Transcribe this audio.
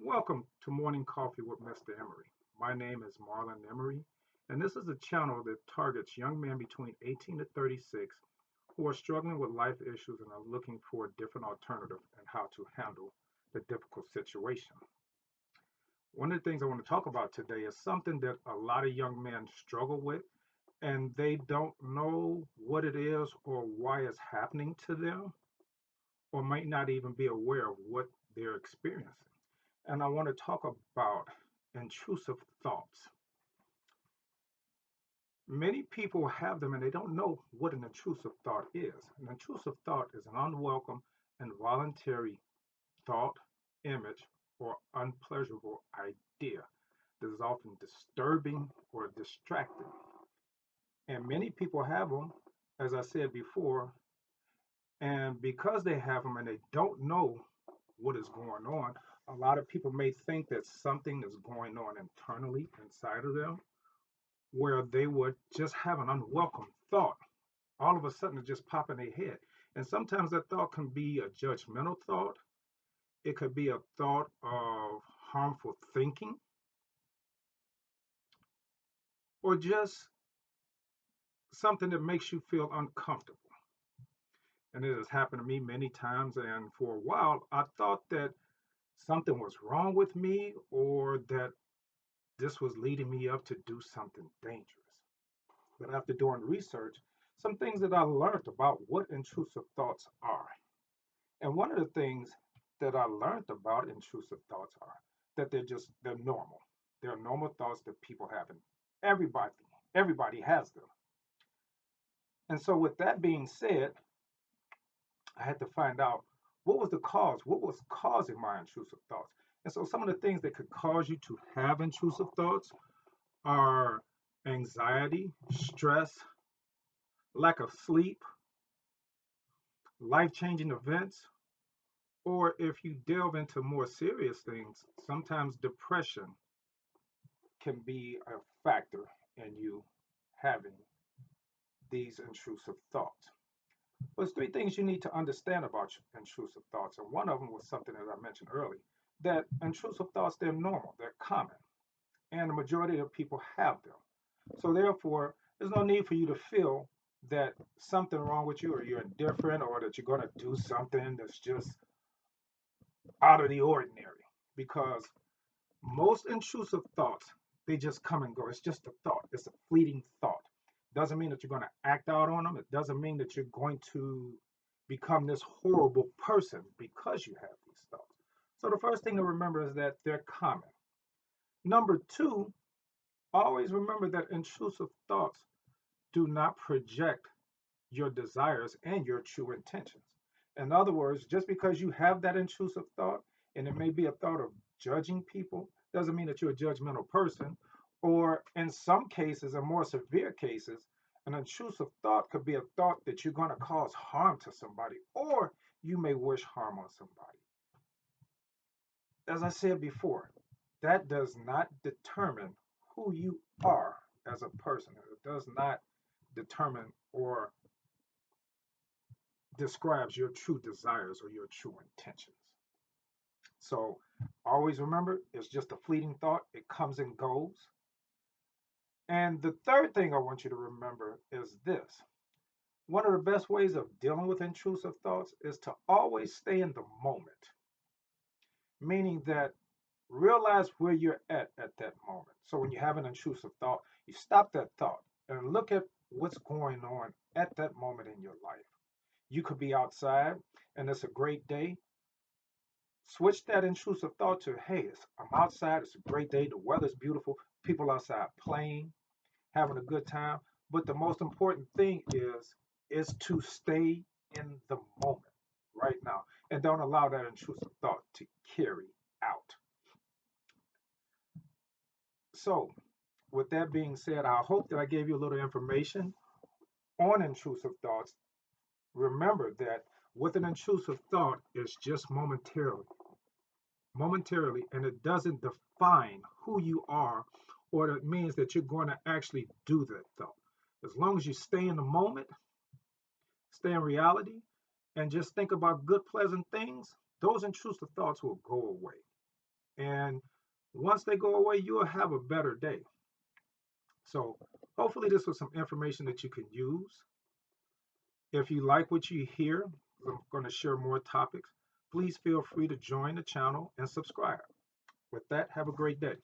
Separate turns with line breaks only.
Welcome to Morning Coffee with Mr. Emery. My name is Marlon Emery, and this is a channel that targets young men between 18 to 36 who are struggling with life issues and are looking for a different alternative and how to handle the difficult situation. One of the things I want to talk about today is something that a lot of young men struggle with, and they don't know what it is or why it's happening to them, or might not even be aware of what they're experiencing. And I want to talk about intrusive thoughts. Many people have them and they don't know what an intrusive thought is. An intrusive thought is an unwelcome, involuntary thought, image, or unpleasurable idea that is often disturbing or distracting. And many people have them, as I said before, and because they have them and they don't know what is going on, a lot of people may think that something is going on internally inside of them where they would just have an unwelcome thought. All of a sudden, it just pop in their head. And sometimes that thought can be a judgmental thought. It could be a thought of harmful thinking or just something that makes you feel uncomfortable. And it has happened to me many times. And for a while, I thought that something was wrong with me or that this was leading me up to do something dangerous. But after doing research, some things that I learned about what intrusive thoughts are. And one of the things that I learned about intrusive thoughts are that they're normal. They're normal thoughts that people have, and everybody everybody has them. And so, with that being said, I had to find out what was the cause, what was causing my intrusive thoughts. And so, some of the things that could cause you to have intrusive thoughts are anxiety, stress, lack of sleep, life-changing events, or if you delve into more serious things, sometimes depression can be a factor in you having these intrusive thoughts. There's three things you need to understand about intrusive thoughts, and one of them was something that I mentioned earlier, that intrusive thoughts, they're normal, they're common, and the majority of people have them. So therefore, there's no need for you to feel that something wrong with you or you're indifferent or that you're going to do something that's just out of the ordinary, because most intrusive thoughts, they just come and go. It's just a thought. It's a fleeting thought. Doesn't mean that you're going to act out on them. It doesn't mean that you're going to become this horrible person because you have these thoughts. So the first thing to remember is that they're common. Number two, always remember that intrusive thoughts do not project your desires and your true intentions. In other words, just because you have that intrusive thought, and it may be a thought of judging people, doesn't mean that you're a judgmental person. Or in some cases, in more severe cases, an intrusive thought could be a thought that you're going to cause harm to somebody, or you may wish harm on somebody. As I said before, that does not determine who you are as a person. It does not determine or describes your true desires or your true intentions. So always remember, it's just a fleeting thought. It comes and goes. And the third thing I want you to remember is this. One of the best ways of dealing with intrusive thoughts is to always stay in the moment, meaning that realize where you're at that moment. So when you have an intrusive thought, you stop that thought and look at what's going on at that moment in your life. You could be outside and it's a great day. Switch that intrusive thought to, hey, I'm outside, it's a great day, the weather's beautiful, people outside playing, having a good time. But the most important thing is to stay in the moment right now and don't allow that intrusive thought to carry out. So, with that being said, I hope that I gave you a little information on intrusive thoughts. Remember that with an intrusive thought, it's just momentarily, and it doesn't define who you are, or it means that you're going to actually do that thought. As long as you stay in the moment, stay in reality, and just think about good, pleasant things, those intrusive thoughts will go away. And once they go away, you'll have a better day. So hopefully this was some information that you can use. If you like what you hear, I'm going to share more topics. Please feel free to join the channel and subscribe. With that, have a great day.